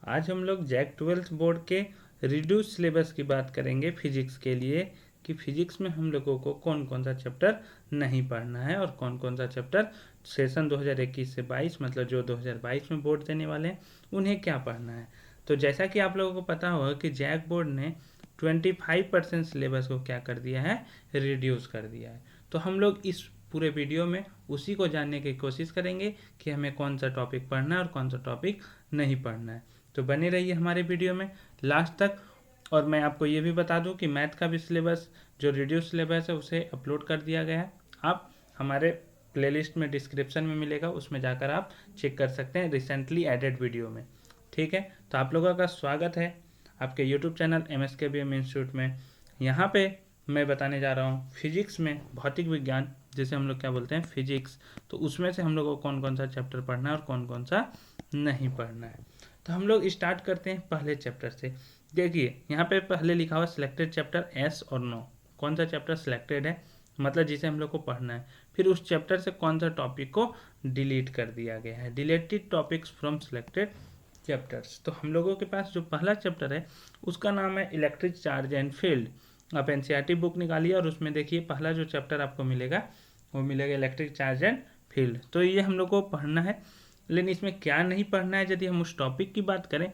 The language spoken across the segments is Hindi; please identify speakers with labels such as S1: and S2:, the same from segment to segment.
S1: आज हम लोग जैक 12th बोर्ड के रिड्यूस सिलेबस की बात करेंगे फिजिक्स के लिए, कि फिजिक्स में हम लोगों को कौन कौन सा चैप्टर नहीं पढ़ना है और कौन कौन सा चैप्टर सेशन 2021 से 22 मतलब जो 2022 में बोर्ड देने वाले हैं उन्हें क्या पढ़ना है। तो जैसा कि आप लोगों को पता होगा कि जैक बोर्ड ने 25% सिलेबस को क्या कर दिया है, रिड्यूस कर दिया है। तो हम लोग इस पूरे वीडियो में उसी को जानने की कोशिश करेंगे कि हमें कौन सा टॉपिक पढ़ना है और कौन सा टॉपिक नहीं पढ़ना है। तो बने रहिए हमारे वीडियो में लास्ट तक। और मैं आपको ये भी बता दूं कि मैथ का भी सिलेबस जो रिड्यूस सिलेबस है उसे अपलोड कर दिया गया है। आप हमारे प्लेलिस्ट में डिस्क्रिप्शन में मिलेगा, उसमें जाकर आप चेक कर सकते हैं रिसेंटली एडेड वीडियो में। ठीक है, तो आप लोगों का स्वागत है आपके यूट्यूब चैनल MSKBM इंस्टीट्यूट में। यहाँ पे मैं बताने जा रहा हूँ फिजिक्स में भौतिक विज्ञान, जिसे हम लोग क्या बोलते हैं फिजिक्स। तो उसमें से हम लोग को कौन कौन सा चैप्टर पढ़ना है और कौन कौन सा नहीं पढ़ना है। तो हम लोग स्टार्ट करते हैं पहले चैप्टर से। देखिए यहाँ पे पहले लिखा हुआ सिलेक्टेड चैप्टर एस और नो। कौन सा चैप्टर सिलेक्टेड है, मतलब जिसे हम लोग को पढ़ना है। फिर उस चैप्टर से कौन सा टॉपिक को डिलीट कर दिया गया है, deleted topics from selected chapters. तो हम लोगों के पास जो पहला चैप्टर है उसका नाम है इलेक्ट्रिक चार्ज एंड फील्ड। आप NCERT बुक निकालिए और उसमें देखिए पहला जो चैप्टर आपको मिलेगा वो मिलेगा इलेक्ट्रिक चार्ज एंड फील्ड। तो ये हम लोग को पढ़ना है, लेकिन इसमें क्या नहीं पढ़ना है। यदि हम उस टॉपिक की बात करें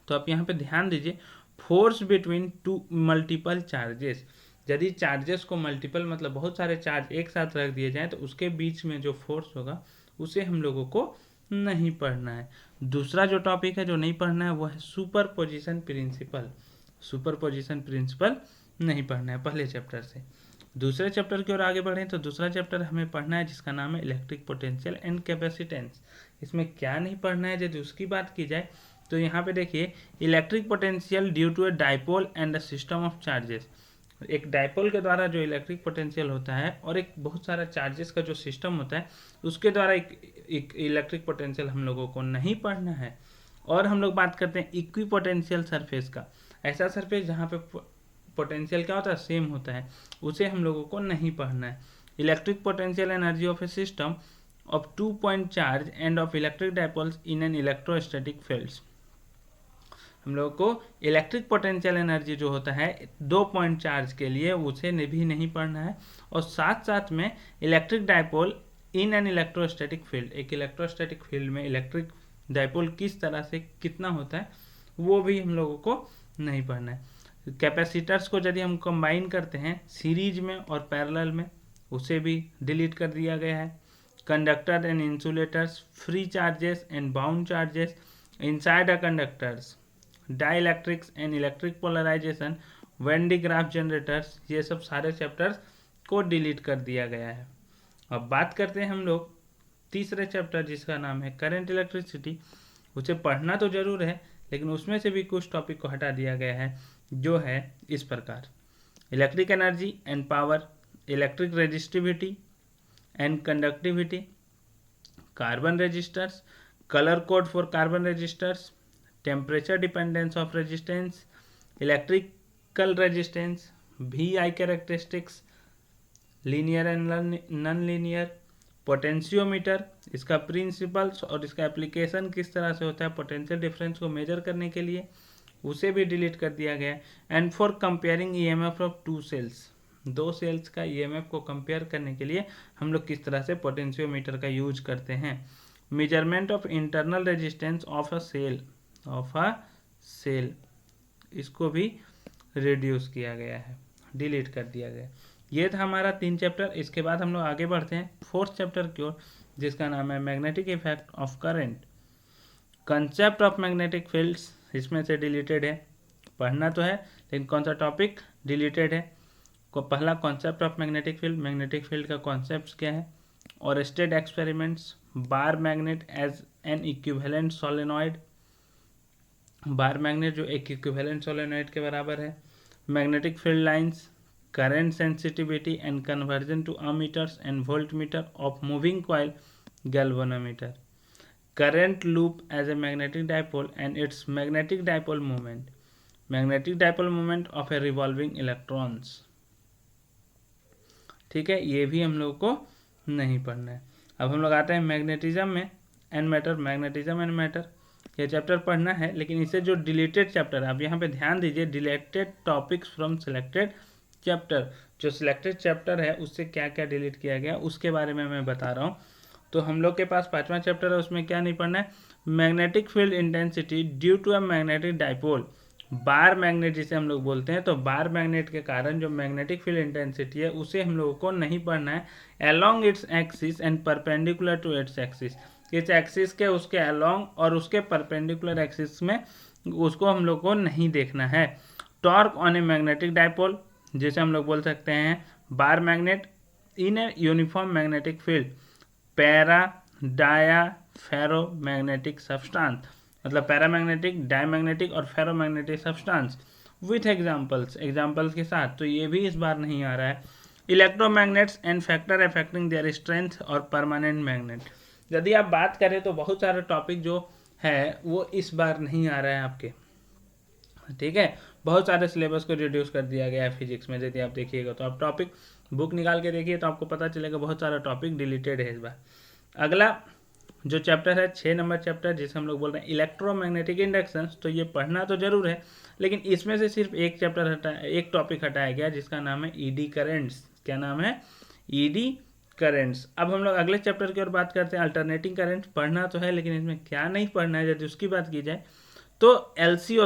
S1: तो आप यहाँ पे ध्यान दीजिए, force between two multiple charges. यदि चार्जेस को मल्टीपल मतलब बहुत सारे चार्ज एक साथ रख दिए जाएं तो उसके बीच में जो फोर्स होगा उसे हम लोगों को नहीं पढ़ना है। दूसरा जो टॉपिक है जो नहीं पढ़ना है वो है superposition principle. Superposition principle नहीं पढ़ना है पहले चैप्टर से। दूसरे चैप्टर की ओर आगे बढ़ें तो दूसरा चैप्टर हमें पढ़ना है जिसका नाम है इलेक्ट्रिक पोटेंशियल एंड कैपेसिटेंस। इसमें क्या नहीं पढ़ना है यदि उसकी बात की जाए तो यहाँ पे देखिए electric potential due to a dipole and the system of charges. एक डाइपोल के द्वारा जो इलेक्ट्रिक पोटेंशियल होता है और एक बहुत सारा चार्जेस का जो सिस्टम होता है उसके द्वारा एक इलेक्ट्रिक पोटेंशियल हम लोगों को नहीं पढ़ना है। और हम लोग बात करते हैं इक्वी पोटेंशियल सरफेस का। ऐसा सरफेस जहाँ पे पोटेंशियल क्या होता है, सेम होता है, उसे हम लोगों को नहीं पढ़ना है। Electric potential energy of A system of 2 point charge end of electric dipoles in an electrostatic fields. हम लोगों को इलेक्ट्रिक पोटेंशियल एनर्जी जो होता है 2 पॉइंट चार्ज के लिए उसे भी नहीं पढ़ना है। और साथ साथ में electric dipole in an electrostatic field, एक इलेक्ट्रोस्टैटिक फील्ड में इलेक्ट्रिक डाइपोल किस तरह से कितना होता है वो भी हम लोगों को नहीं पढ़ना है। कैपेसिटर्स को यदि हम कंबाइन करते हैं सीरीज में और पैरेलल में उसे भी डिलीट कर दिया गया है। Conductor and insulators, free charges and bound charges inside a conductors, dielectrics and electric polarisation, Van de Graaff generators, ये सब सारे चैप्टर्स को डिलीट कर दिया गया है। अब बात करते हैं हम लोग तीसरे चैप्टर जिसका नाम है करंट इलेक्ट्रिसिटी। उसे पढ़ना तो जरूर है लेकिन उसमें से भी कुछ टॉपिक को हटा दिया गया है जो है इस प्रकार: electric energy and power, electric resistivity and conductivity, carbon resistors, colour code for carbon resistors, temperature dependence of resistance, electrical resistance, VI characteristics, linear and non linear, potentiometer, इसका प्रिंसिपल्स और इसका एप्लीकेशन किस तरह से होता है पोटेंशियल डिफरेंस को मेजर करने के लिए, उसे भी डिलीट कर दिया गया। And for comparing EMF of 2 cells, 2 cells का EMF को कंपेयर करने के लिए हम लोग किस तरह से पोटेंशियोमीटर का यूज करते हैं। Measurement of internal resistance of a cell, इसको भी रिड्यूस किया गया है, डिलीट कर दिया गया। ये था हमारा 3 चैप्टर। इसके बाद हम लोग आगे बढ़ते हैं 4th चैप्टर की ओर जिसका नाम है magnetic effect of current. Concept of magnetic fields इसमें से डिलीटेड है, पढ़ना तो है लेकिन कौन सा टॉपिक डिलीटेड है। को पहला concept of magnetic field, magnetic field का कॉन्सेप्ट क्या है, और Oersted experiments, bar magnet as an equivalent solenoid, bar magnet जो एक इक्विवेलेंट सोलेनॉइड के बराबर है, magnetic field lines, current sensitivity and conversion to ammeters and voltmeter of moving coil galvanometer, current loop as a magnetic dipole and its magnetic dipole moment, magnetic dipole moment of a revolving electrons। ठीक है, ये भी हम लोग को नहीं पढ़ना है। अब हम लोग आते हैं मैग्नेटिज्म में and matter, magnetism and matter. ये चैप्टर पढ़ना है, लेकिन इसे जो डिलीटेड चैप्टर है, आप यहाँ पे ध्यान दीजिए, deleted topics from selected chapter, जो सिलेक्टेड चैप्टर है उससे क्या क्या डिलीट किया गया उसके बारे में मैं बता रहा हूँ। तो हम लोग के पास 5वां चैप्टर है, उसमें क्या नहीं पढ़ना है, magnetic field intensity due to a magnetic dipole, bar magnet जिसे हम लोग बोलते हैं। तो बार मैग्नेट के कारण जो मैग्नेटिक फील्ड इंटेंसिटी है उसे हम लोगों को नहीं पढ़ना है, along its axis and perpendicular to its axis, इस एक्सिस के उसके अलोंग और उसके परपेंडिकुलर एक्सिस में उसको हम लोग को नहीं देखना है। Torque on a magnetic dipole, जिसे हम लोग बोल सकते हैं bar magnet in a uniform magnetic field, para dia ferro magnetic substance, मतलब पैरामैग्नेटिक, डायमैग्नेटिक और फेरोमैग्नेटिक सब्सटेंस विथ एग्जांपल्स के साथ। तो ये भी इस बार नहीं आ रहा है। Electromagnets and factor affecting their strength और परमानेंट मैग्नेट, यदि आप बात करें तो बहुत सारे टॉपिक जो है वो इस बार नहीं आ रहा है आपके, ठीक है। बहुत सारे सिलेबस को रिड्यूस कर दिया गया है फिजिक्स में, यदि आप देखिएगा तो आप टॉपिक बुक निकाल के देखिए तो आपको पता चलेगा बहुत सारा टॉपिक डिलीटेड है इस बार। अगला जो चैप्टर है 6 नंबर चैप्टर, जिसे हम लोग बोल रहे हैं इलेक्ट्रोमैग्नेटिक इंडक्शन, तो ये पढ़ना तो जरूर है, लेकिन इसमें से सिर्फ एक टॉपिक हटाया गया जिसका नाम है ईडी करंट्स। क्या नाम है? ED currents. अब हम लोग अगले चैप्टर की ओर बात करते हैं, अल्टरनेटिंग करंट। पढ़ना तो है, लेकिन इसमें क्या नहीं पढ़ना है यदि उसकी बात की जाए तो LC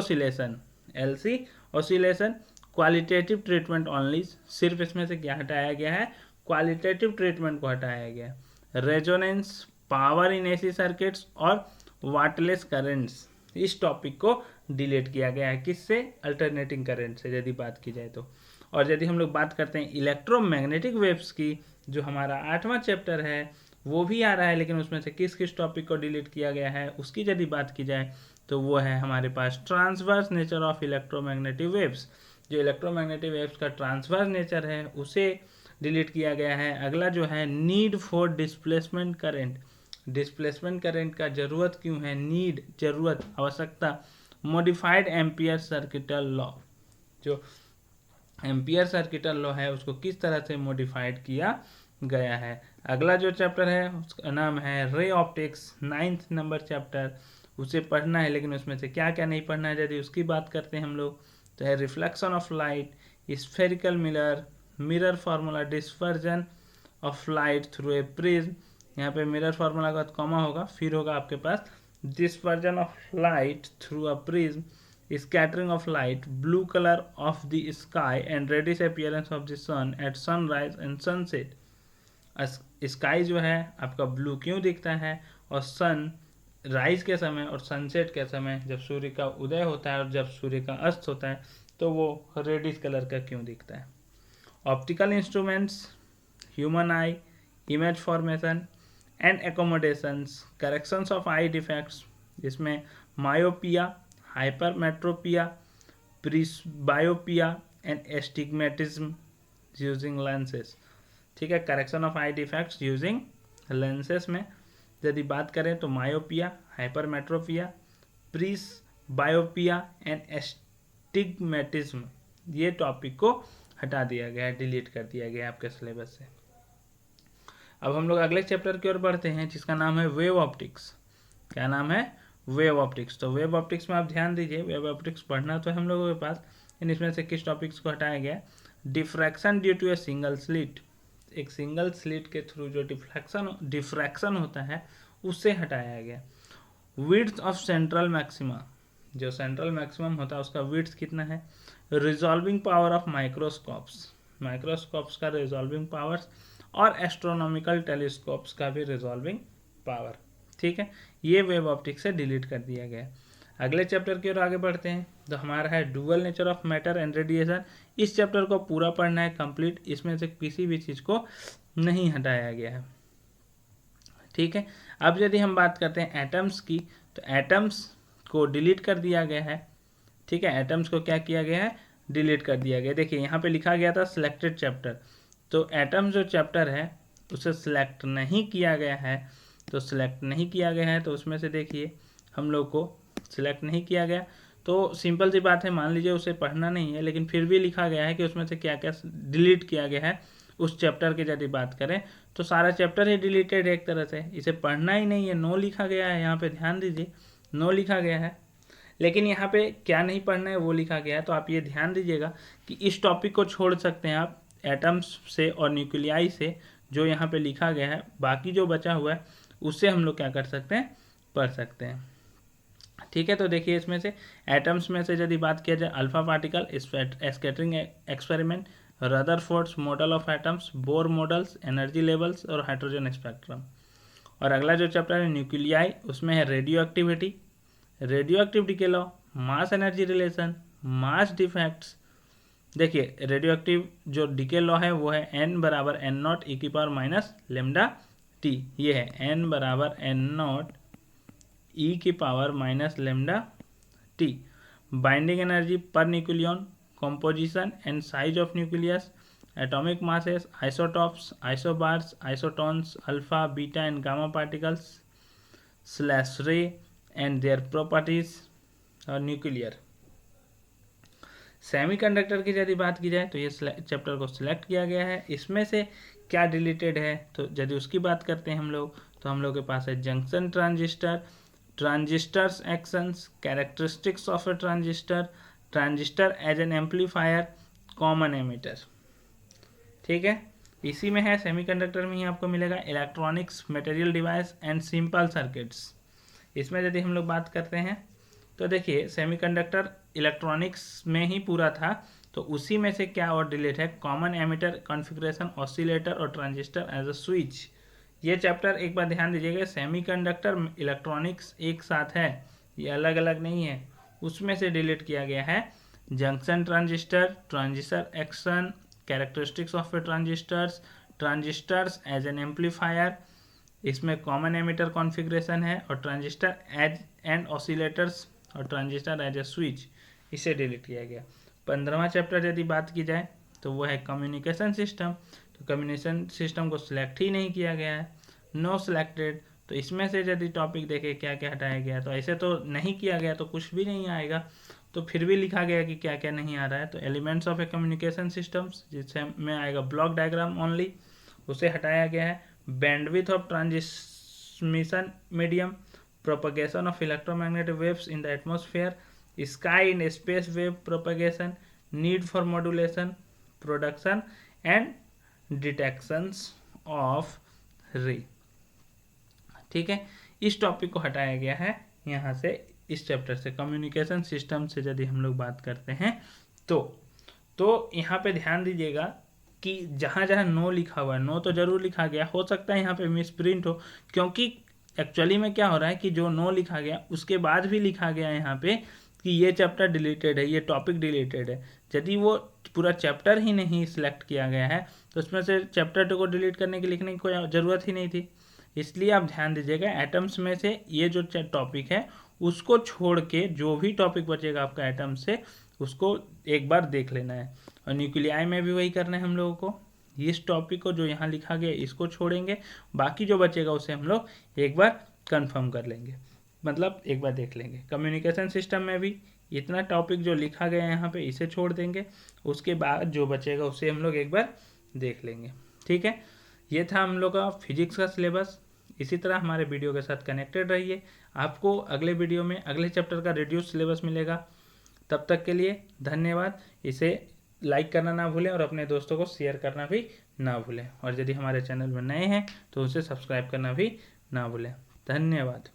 S1: oscillation, qualitative treatment only, सिर्फ इसमें से क्या हटाया गया है? क्वालिटेटिव ट्रीटमेंट को हटाया गया। Resonance, power in AC circuits और वाटलेस करंट्स, इस टॉपिक को डिलीट किया गया है। किससे? अल्टरनेटिंग करंट से यदि बात की जाए तो। और यदि हम लोग बात करते हैं इलेक्ट्रोमैग्नेटिक वेव्स की, जो हमारा 8वां चैप्टर है, वो भी आ रहा है, लेकिन उसमें से किस किस टॉपिक को डिलीट किया गया है उसकी यदि बात की जाए तो वो है हमारे पास transverse nature of electromagnetic waves. जो इलेक्ट्रोमैग्नेटिक वेव्स का ट्रांसवर्स नेचर है उसे डिलीट किया गया है। अगला जो है need for displacement current, displacement current का जरूरत क्यों है? नीड, जरूरत, आवश्यकता। मॉडिफाइड एम्पियर सर्किटल लॉ, जो एम्पियर सर्किटल लॉ है उसको किस तरह से मॉडिफाइड किया गया है। अगला जो चैप्टर है उसका नाम है ray optics, 9th number chapter, उसे पढ़ना है, लेकिन उसमें से क्या क्या नहीं पढ़ना है यदि उसकी बात करते हैं हम लोग तो है reflection of light, spherical mirror formula, dispersion of light through a prism, यहाँ पे मिरर फार्मूला का कॉमा होगा, फिर होगा आपके पास dispersion of light through a prism, scattering of light, blue color of the sky and reddish appearance of the sun at sunrise and sunset। Sky जो है आपका ब्लू क्यों दिखता है, और सन राइज के समय और सनसेट के समय जब सूर्य का उदय होता है और जब सूर्य का अस्त होता है तो वो रेडिश कलर का क्यों दिखता है। Optical instruments, human eye, image formation and accommodations, corrections of eye defects, जिसमें myopia, hypermetropia, presbyopia and astigmatism using lenses। ठीक है, correction of eye defects using lenses में यदि बात करें तो myopia, hypermetropia, presbyopia and astigmatism, ये टॉपिक को हटा दिया गया है, डिलीट कर दिया गया है आपके सिलेबस से। अब हम लोग अगले चैप्टर की ओर बढ़ते हैं जिसका नाम है वेव ऑप्टिक्स। क्या नाम है? Wave optics. तो वेव ऑप्टिक्स में आप ध्यान दीजिए, वेव ऑप्टिक्स पढ़ना तो हम लोगों के पास, इसमें से किस टॉपिक्स को हटाया गया? Diffraction due to a single slit, एक सिंगल स्लिट के थ्रू जो डिफ्रैक्शन होता है उससे हटाया गया। विड्थ ऑफ सेंट्रल मैक्सिमा, जो सेंट्रल मैक्सिमम होता है उसका विड्थ कितना है। रिजॉल्विंग पावर ऑफ माइक्रोस्कोप्स का रिजॉल्विंग पावर्स, और एस्ट्रोनॉमिकल टेलीस्कोप्स का भी रिजॉल्विंग पावर। ठीक है, ये वेव ऑप्टिक्स से डिलीट कर दिया गया। अगले चैप्टर की ओर आगे बढ़ते हैं तो हमारा है dual nature of matter and radiation. इस चैप्टर को पूरा पढ़ना है कंप्लीट, इसमें से किसी भी चीज़ को नहीं हटाया गया है। ठीक है, अब यदि हम बात करते हैं एटम्स की तो एटम्स को डिलीट कर दिया गया है। ठीक है, एटम्स को क्या किया गया है? डिलीट कर दिया गया। देखिए यहाँ पे लिखा गया था सिलेक्टेड चैप्टर, तो एटम्स जो चैप्टर है उसे सिलेक्ट नहीं किया गया है, तो सिलेक्ट नहीं किया गया है तो उसमें से देखिए हम लोग को सिलेक्ट नहीं किया गया तो सिंपल सी बात है, मान लीजिए उसे पढ़ना नहीं है, लेकिन फिर भी लिखा गया है कि उसमें से क्या क्या डिलीट किया गया है। उस चैप्टर की यदि बात करें तो सारा चैप्टर ही डिलीटेड है एक तरह से, इसे पढ़ना ही नहीं है, नो लिखा गया है। यहाँ पे ध्यान दीजिए, नो लिखा गया है, लेकिन यहाँ पे क्या नहीं पढ़ना है वो लिखा गया है। तो आप ये ध्यान दीजिएगा कि इस टॉपिक को छोड़ सकते हैं आप एटम्स से और न्यूक्लियाई से, जो यहाँ पे लिखा गया है। बाकी जो बचा हुआ है उससे हम लोग क्या कर सकते हैं, पढ़ सकते हैं। ठीक है, तो देखिए इसमें से एटम्स में से यदि बात किया जाए, alpha particle, scattering experiment, Rutherford's model of atoms, Bohr models, energy levels और हाइड्रोजन स्पेक्ट्रम। और अगला जो चैप्टर है न्यूक्लियाई, उसमें है radioactivity, radioactive decay law, mass energy relation, mass defects. देखिए रेडियो एक्टिव जो डिके लॉ है वो है n बराबर n नॉट ई की पावर माइनस लेमडा टी। ये है n बराबर n नॉट ई की power minus lambda T. Binding energy per nucleon, composition and size of nucleus, atomic masses, isotopes, isobars, isotons, alpha, beta and gamma particles, slash ray and their properties और न्यूक्लियर। सेमीकंडक्टर की यदि बात की जाए तो ये चैप्टर को सिलेक्ट किया गया है। इसमें से क्या डिलीटेड है, तो यदि उसकी बात करते हैं हम लोग, तो हम लोग के पास है junction transistor, transistors actions, characteristics of a transistor, transistor as an amplifier, common emitter. ठीक है, इसी में है सेमीकंडक्टर में ही आपको मिलेगा electronics, material device and simple circuits. इसमें यदि हम लोग बात करते हैं तो देखिए सेमीकंडक्टर इलेक्ट्रॉनिक्स में ही पूरा था, तो उसी में से क्या और डिलीट है, कॉमन एमिटर, कॉन्फ़िगरेशन, ऑसिलेटर और ट्रांजिस्टर एज अ स्विच। ये चैप्टर एक बार ध्यान दीजिएगा, सेमीकंडक्टर इलेक्ट्रॉनिक्स एक साथ है, ये अलग अलग नहीं है। उसमें से डिलीट किया गया है junction transistor, transistor action, characteristics of a transistors, transistors as an amplifier, इसमें कॉमन एमिटर कॉन्फ़िगरेशन है, और ट्रांजिस्टर एज एंड ऑसिलेटर्स और ट्रांजिस्टर एज ए स्विच, इसे डिलीट किया गया। 15वां चैप्टर यदि बात की जाए तो वो है कम्युनिकेशन सिस्टम। तो कम्युनिकेशन सिस्टम को सिलेक्ट ही नहीं किया गया है, नो सिलेक्टेड। तो इसमें से यदि टॉपिक देखें क्या क्या हटाया गया, तो ऐसे तो नहीं किया गया तो कुछ भी नहीं आएगा, तो फिर भी लिखा गया कि क्या क्या नहीं आ रहा है। तो elements of a communication systems, जिसमें आएगा ब्लॉक डायग्राम ओनली, उसे हटाया गया है। Bandwidth of transmission medium, propagation of electromagnetic waves in the atmosphere, sky in space wave propagation, need for modulation, production and detections of ray. ठीक है, इस टॉपिक को हटाया गया है यहाँ से, इस चैप्टर से। कम्युनिकेशन सिस्टम से यदि हम लोग बात करते हैं तो यहाँ पे ध्यान दीजिएगा कि जहाँ जहाँ नो लिखा हुआ है, नो तो जरूर लिखा गया, हो सकता है यहाँ पे मिस प्रिंट हो, क्योंकि एक्चुअली में क्या हो रहा है कि जो नो लिखा गया उसके बाद भी लिखा गया यहाँ पे कि ये चैप्टर डिलीटेड है, ये टॉपिक डिलीटेड है। यदि वो पूरा चैप्टर ही नहीं सिलेक्ट किया गया है तो उसमें से चैप्टर 2 को डिलीट करने की, लिखने की कोई ज़रूरत ही नहीं थी। इसलिए आप ध्यान दीजिएगा, एटम्स में से ये जो टॉपिक है उसको छोड़ के जो भी टॉपिक बचेगा आपका एटम से, उसको एक बार देख लेना है। और न्यूक्लियाई में भी वही करना है हम लोगों को, इस टॉपिक को जो यहाँ लिखा गया इसको छोड़ेंगे, बाकी जो बचेगा उसे हम लोग एक बार कंफर्म कर लेंगे, मतलब एक बार देख लेंगे। कम्युनिकेशन सिस्टम में भी इतना टॉपिक जो लिखा गया है यहाँ पे इसे छोड़ देंगे, उसके बाद जो बचेगा उसे हम लोग एक बार देख लेंगे। ठीक है, ये था हम लोग का फिजिक्स का सिलेबस। इसी तरह हमारे वीडियो के साथ कनेक्टेड रहिए, आपको अगले वीडियो में अगले चैप्टर का रिड्यूस सिलेबस मिलेगा। तब तक के लिए धन्यवाद। इसे लाइक करना ना भूलें और अपने दोस्तों को शेयर करना भी ना भूलें, और यदि हमारे चैनल में नए हैं तो उसे सब्सक्राइब करना भी ना भूलें। धन्यवाद।